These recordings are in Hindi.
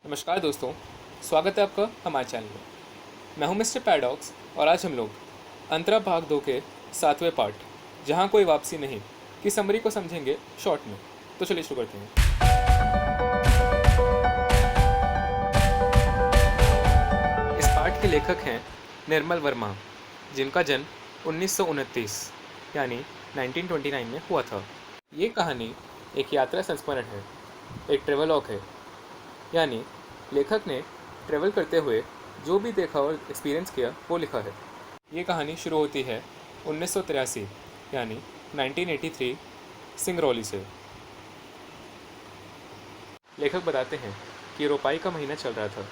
नमस्कार दोस्तों, स्वागत है आपका हमारे चैनल में। मैं हूं मिस्टर पैराडॉक्स और आज हम लोग अंतरा भाग 2 के 7वें पार्ट जहां कोई वापसी नहीं की समरी को समझेंगे शॉर्ट में। तो चलिए शुरू करते हैं। इस पार्ट के लेखक हैं निर्मल वर्मा, जिनका जन्म 1929 यानी 1929 में हुआ था। ये कहानी एक यात्रा संस्मरण है, एक ट्रेवलॉग है, यानी लेखक ने ट्रैवल करते हुए जो भी देखा और एक्सपीरियंस किया वो लिखा है। ये कहानी शुरू होती है 1983 यानी 1983 सिंगरौली से। लेखक बताते हैं कि रोपाई का महीना चल रहा था,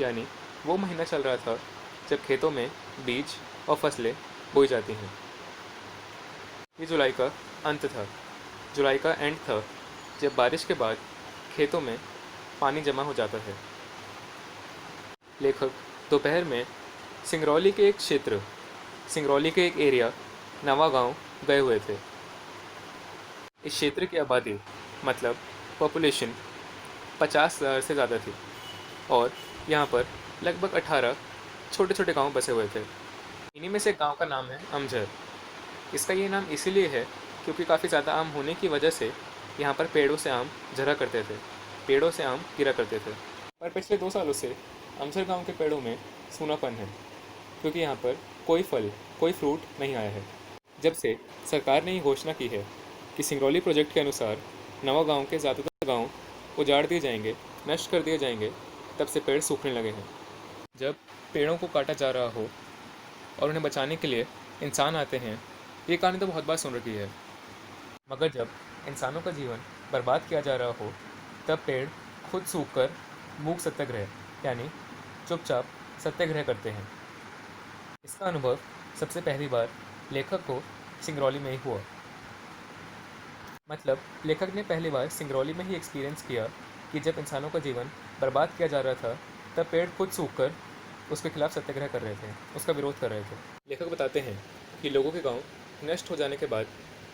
यानी वो महीना चल रहा था जब खेतों में बीज और फसलें बोई जाती हैं। ये जुलाई का अंत था, जुलाई का एंड था, जब बारिश के बाद खेतों में पानी जमा हो जाता है। लेखक दोपहर में सिंगरौली के एक क्षेत्र, सिंगरौली के एक एरिया नवा गांव गए हुए थे। इस क्षेत्र की आबादी मतलब पॉपुलेशन 50,000 से ज़्यादा थी और यहाँ पर लगभग 18 छोटे छोटे गांव बसे हुए थे। इन्हीं में से एक गांव का नाम है अमझर। इसका ये नाम इसीलिए है क्योंकि काफ़ी ज़्यादा आम होने की वजह से यहाँ पर पेड़ों से आम झरा करते थे, पेड़ों से आम गिरा करते थे। पर पिछले 2 सालों से अमझर गांव के पेड़ों में सूनापन है, क्योंकि यहाँ पर कोई फल, कोई फ्रूट नहीं आया है। जब से सरकार ने ये घोषणा की है कि सिंगरौली प्रोजेक्ट के अनुसार नवा गांव के ज़्यादातर गांव उजाड़ दिए जाएंगे, नष्ट कर दिए जाएंगे, तब से पेड़ सूखने लगे हैं। जब पेड़ों को काटा जा रहा हो और उन्हें बचाने के लिए इंसान आते हैं, ये कहानी तो बहुत बार सुन रखी है, मगर जब इंसानों का जीवन बर्बाद किया जा रहा हो तब पेड़ खुद सूख कर मूक सत्याग्रह यानी चुपचाप सत्याग्रह करते हैं। इसका अनुभव सबसे पहली बार लेखक को सिंगरौली में ही हुआ। मतलब लेखक ने पहली बार सिंगरौली में ही एक्सपीरियंस किया कि जब इंसानों का जीवन बर्बाद किया जा रहा था तब पेड़ खुद सूख कर उसके खिलाफ सत्याग्रह कर रहे थे, उसका विरोध कर रहे थे। लेखक बताते हैं कि लोगों के गांव नष्ट हो जाने के बाद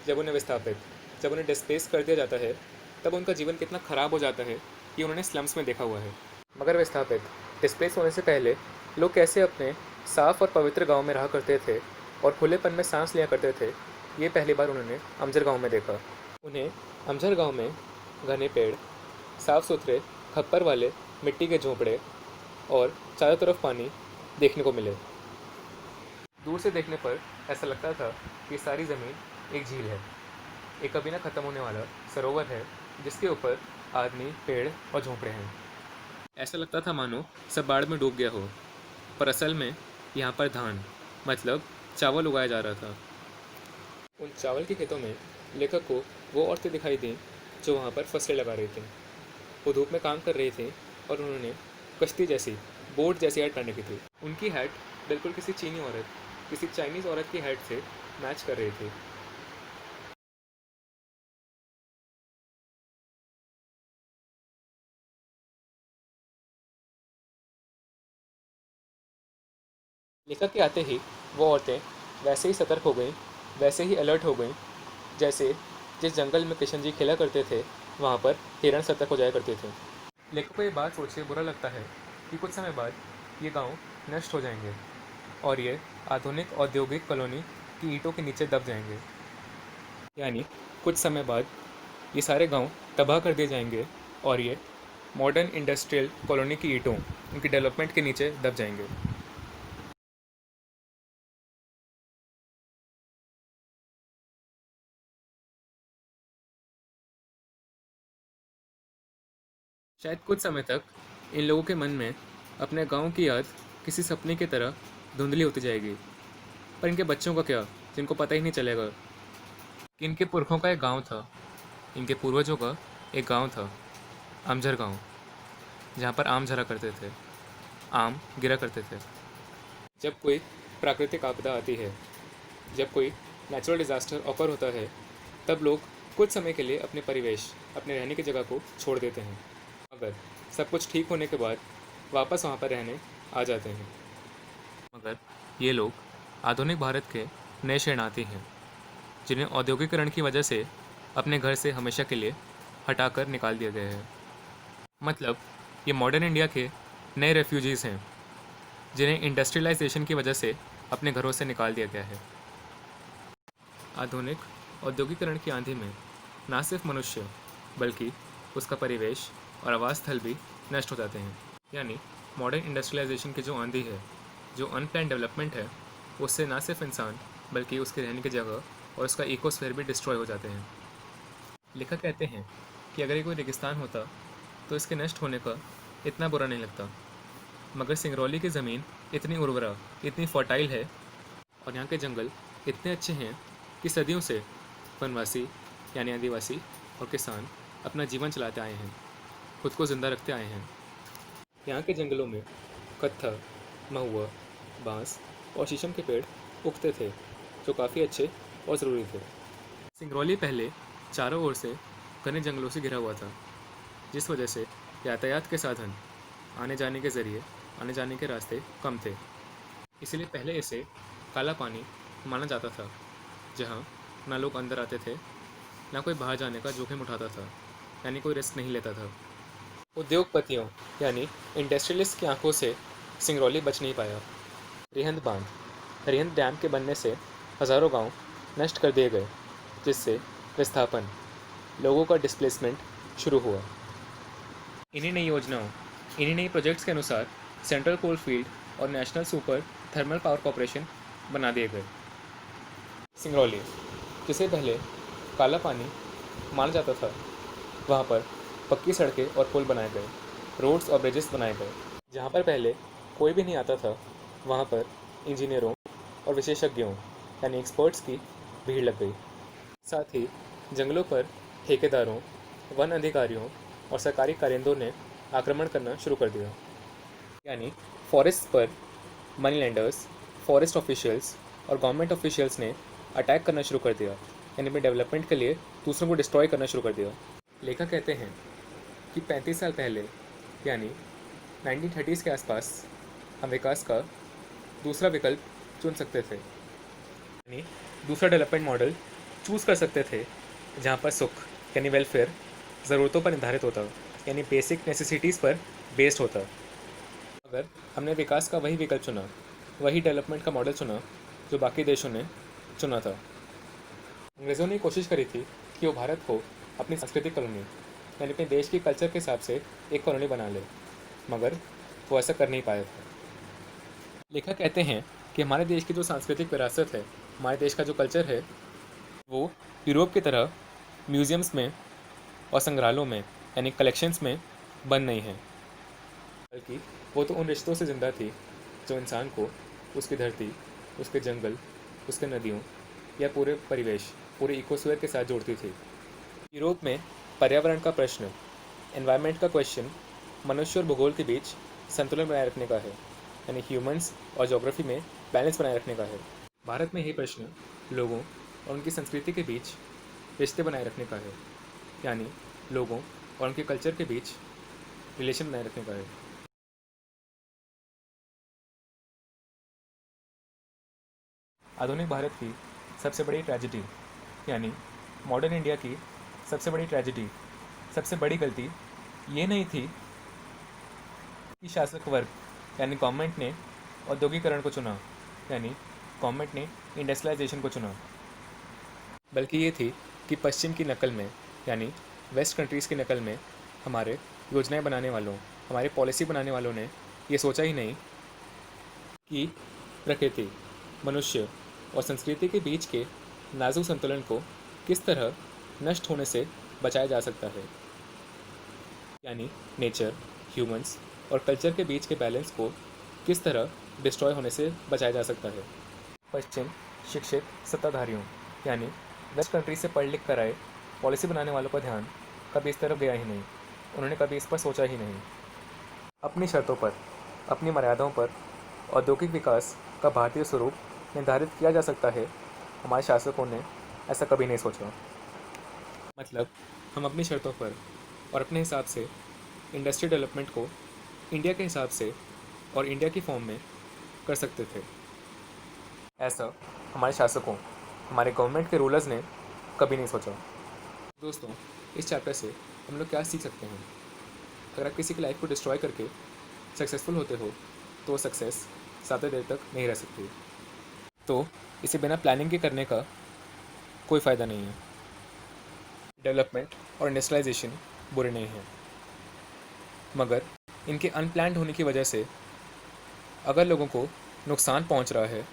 जब उन्हें विस्थापित, जब उन्हें डिस्प्लेस कर दिया जाता है, तब उनका जीवन कितना ख़राब हो जाता है ये उन्होंने स्लम्स में देखा हुआ है। मगर विस्थापित, डिस्प्लेस होने से पहले लोग कैसे अपने साफ और पवित्र गांव में रहा करते थे और खुलेपन में सांस लिया करते थे, ये पहली बार उन्होंने अमझर गांव में देखा। उन्हें अमझर गांव में घने पेड़, साफ सुथरे खप्पर वाले मिट्टी के झोंपड़े और चारों तरफ पानी देखने को मिले। दूर से देखने पर ऐसा लगता था कि सारी ज़मीन एक झील है, एक कभी ना ख़त्म होने वाला सरोवर है जिसके ऊपर आदमी, पेड़ और झोंपड़े हैं। ऐसा लगता था मानो सब बाढ़ में डूब गया हो, पर असल में यहाँ पर धान मतलब चावल उगाया जा रहा था। उन चावल के खेतों में लेखक को वो औरतें दिखाई दी जो वहाँ पर फसलें लगा रही थीं। वो धूप में काम कर रही थी और उन्होंने कश्ती जैसी, बोट जैसी हैट पहन रखी थी। उनकी हैट बिल्कुल किसी चीनी औरत, किसी चाइनीज़ औरत की हैट से मैच कर रही थी। लेखक के आते ही वो औरतें वैसे ही सतर्क हो गईं, वैसे ही अलर्ट हो गईं जैसे जिस जंगल में किशन जी खेला करते थे वहाँ पर हिरण सतर्क हो जाया करते थे। लेखक को ये बात सोच के बुरा लगता है कि कुछ समय बाद ये गांव नष्ट हो जाएंगे और ये आधुनिक औद्योगिक कॉलोनी की ईंटों के नीचे दब जाएंगे। यानी कुछ समय बाद ये सारे गांव तबाह कर दिए जाएंगे और ये मॉडर्न इंडस्ट्रियल कॉलोनी की ईंटों, उनकी डेवलपमेंट के नीचे दब जाएंगे। शायद कुछ समय तक इन लोगों के मन में अपने गांव की याद किसी सपने की तरह धुंधली होती जाएगी। पर इनके बच्चों का क्या, जिनको पता ही नहीं चलेगा कि इनके पुरखों का एक गांव था, इनके पूर्वजों का एक गांव था, अमझर गांव, जहाँ पर आम झरा करते थे, आम गिरा करते थे। जब कोई प्राकृतिक आपदा आती है, जब कोई नेचुरल डिज़ास्टर ऑकर होता है, तब लोग कुछ समय के लिए अपने परिवेश, अपने रहने की जगह को छोड़ देते हैं, मगर सब कुछ ठीक होने के बाद वापस वहाँ पर रहने आ जाते हैं। मगर ये लोग आधुनिक भारत के नए शरणार्थी हैं, जिन्हें औद्योगिकरण की वजह से अपने घर से हमेशा के लिए हटाकर निकाल दिया गया है। मतलब ये मॉडर्न इंडिया के नए रेफ्यूजीज़ हैं जिन्हें इंडस्ट्रियलाइजेशन की वजह से अपने घरों से निकाल दिया गया है। आधुनिक औद्योगिकरण की आंधी में न सिर्फ मनुष्य बल्कि उसका परिवेश और आवास स्थल भी नष्ट हो जाते हैं। यानी मॉडर्न इंडस्ट्रियलाइजेशन की जो आंधी है, जो अनप्लान डेवलपमेंट है, उससे न सिर्फ इंसान बल्कि उसके रहने की जगह और उसका इकोस्फीयर भी डिस्ट्रॉय हो जाते हैं। लेखक कहते हैं कि अगर ये कोई रेगिस्तान होता तो इसके नष्ट होने का इतना बुरा नहीं लगता, मगर सिंगरौली की ज़मीन इतनी उर्वरा, इतनी फर्टाइल है और यहाँ के जंगल इतने अच्छे हैं कि सदियों से वनवासी यानी आदिवासी और किसान अपना जीवन चलाते आए हैं, खुद को ज़िंदा रखते आए हैं। यहाँ के जंगलों में कत्था, महुआ, बांस और शीशम के पेड़ उगते थे जो काफ़ी अच्छे और ज़रूरी थे। सिंगरौली पहले चारों ओर से घने जंगलों से घिरा हुआ था, जिस वजह से यातायात के साधन, आने जाने के ज़रिए, आने जाने के रास्ते कम थे। इसलिए पहले इसे काला पानी माना जाता था, जहाँ ना लोग अंदर आते थे, ना कोई बाहर जाने का जोखिम उठाता था, यानी कोई रिस्क नहीं लेता था। उद्योगपतियों यानी इंडस्ट्रियलिस्ट की आंखों से सिंगरौली बच नहीं पाया। रिहंद बांध, रिहंद डैम के बनने से हज़ारों गांव नष्ट कर दिए गए, जिससे विस्थापन, लोगों का डिस्प्लेसमेंट शुरू हुआ। इन्हीं नई योजनाओं, इन्हीं नई प्रोजेक्ट्स के अनुसार सेंट्रल कोल फील्ड और national super thermal power corporation बना दिए गए। सिंगरौली, जिसे पहले काला पानी माना जाता था, वहाँ पर पक्की सड़कें और पुल बनाए गए, रोड्स और ब्रिजेस बनाए गए। जहाँ पर पहले कोई भी नहीं आता था, वहाँ पर इंजीनियरों और विशेषज्ञों यानी एक्सपर्ट्स की भीड़ लग गई। साथ ही जंगलों पर ठेकेदारों, वन अधिकारियों और सरकारी कारिंदों ने आक्रमण करना शुरू कर दिया। यानी फॉरेस्ट पर मनी लैंडर्स, फॉरेस्ट ऑफिशियल्स और गवर्नमेंट ऑफिशियल्स ने अटैक करना शुरू कर दिया, यानी अपने डेवलपमेंट के लिए दूसरों को डिस्ट्रॉय करना शुरू कर दिया। लेखक कहते हैं कि 35 साल पहले यानी 1930s के आसपास हम विकास का दूसरा विकल्प चुन सकते थे, यानी दूसरा डेवलपमेंट मॉडल चूज़ कर सकते थे, जहाँ पर सुख यानी वेलफेयर ज़रूरतों पर निर्धारित होता, यानी बेसिक नेसेसिटीज़ पर बेस्ड होता। अगर हमने विकास का वही विकल्प चुना, वही डेवलपमेंट का मॉडल चुना जो बाकी देशों ने चुना था। अंग्रेज़ों ने कोशिश करी थी कि वो भारत को अपनी सांस्कृतिक कॉलोनी यानी अपने देश की कल्चर के हिसाब से एक कॉलोनी बना ले, मगर वो ऐसा कर नहीं पाए थे। लेखक कहते हैं कि हमारे देश की जो सांस्कृतिक विरासत है, हमारे देश का जो कल्चर है, वो यूरोप की तरह म्यूज़ियम्स में और संग्रहालयों में यानी कलेक्शंस में बंद नहीं है, बल्कि वो तो उन रिश्तों से ज़िंदा थी जो इंसान को उसकी धरती, उसके जंगल, उसके नदियों या पूरे परिवेश, पूरे इकोस्फीयर के साथ जोड़ती थी। यूरोप में पर्यावरण का प्रश्न, एनवायरनमेंट का क्वेश्चन, मनुष्य और भूगोल के बीच संतुलन बनाए रखने का है, यानी ह्यूमंस और ज्योग्राफी में बैलेंस बनाए रखने का है। भारत में यही प्रश्न लोगों और उनकी संस्कृति के बीच रिश्ते बनाए रखने का है, यानी लोगों और उनके कल्चर के बीच रिलेशन बनाए रखने का है। आधुनिक भारत की सबसे बड़ी ट्रेजिडी यानी मॉडर्न इंडिया की सबसे बड़ी ट्रेजिडी, सबसे बड़ी गलती ये नहीं थी कि शासक वर्ग यानी गवर्नमेंट ने औद्योगिकरण को चुना, यानी गवर्नमेंट ने इंडस्ट्रियलाइजेशन को चुना, बल्कि ये थी कि पश्चिम की नकल में यानी वेस्ट कंट्रीज़ की नकल में हमारे योजनाएं बनाने वालों, हमारे पॉलिसी बनाने वालों ने ये सोचा ही नहीं कि प्रकृति, मनुष्य और संस्कृति के बीच के नाजुक संतुलन को किस तरह नष्ट होने से बचाया जा सकता है, यानी नेचर, ह्यूमंस और कल्चर के बीच के बैलेंस को किस तरह डिस्ट्रॉय होने से बचाया जा सकता है। पश्चिम शिक्षित सत्ताधारियों यानी वेस्ट कंट्री से पढ़ लिख कर आए पॉलिसी बनाने वालों का ध्यान कभी इस तरफ गया ही नहीं, उन्होंने कभी इस पर सोचा ही नहीं। अपनी शर्तों पर, अपनी मर्यादाओं पर औद्योगिक विकास का भारतीय स्वरूप निर्धारित किया जा सकता है, हमारे शासकों ने ऐसा कभी नहीं सोचा। मतलब हम अपनी शर्तों पर और अपने हिसाब से इंडस्ट्री डेवलपमेंट को इंडिया के हिसाब से और इंडिया की फॉर्म में कर सकते थे। ऐसा हमारे शासकों, हमारे गवर्नमेंट के रूलर्स ने कभी नहीं सोचा। दोस्तों, इस चैप्टर से हम लोग क्या सीख सकते हैं? अगर आप किसी की लाइफ को डिस्ट्रॉय करके सक्सेसफुल होते हो तो वो सक्सेस ज़्यादा देर तक नहीं रह सकती। तो इसे बिना प्लानिंग के करने का कोई फ़ायदा नहीं है। डेवलपमेंट और इंडस्ट्रियलाइजेशन बुरे नहीं हैं, मगर इनके अनप्लान्ड होने की वजह से अगर लोगों को नुकसान पहुंच रहा है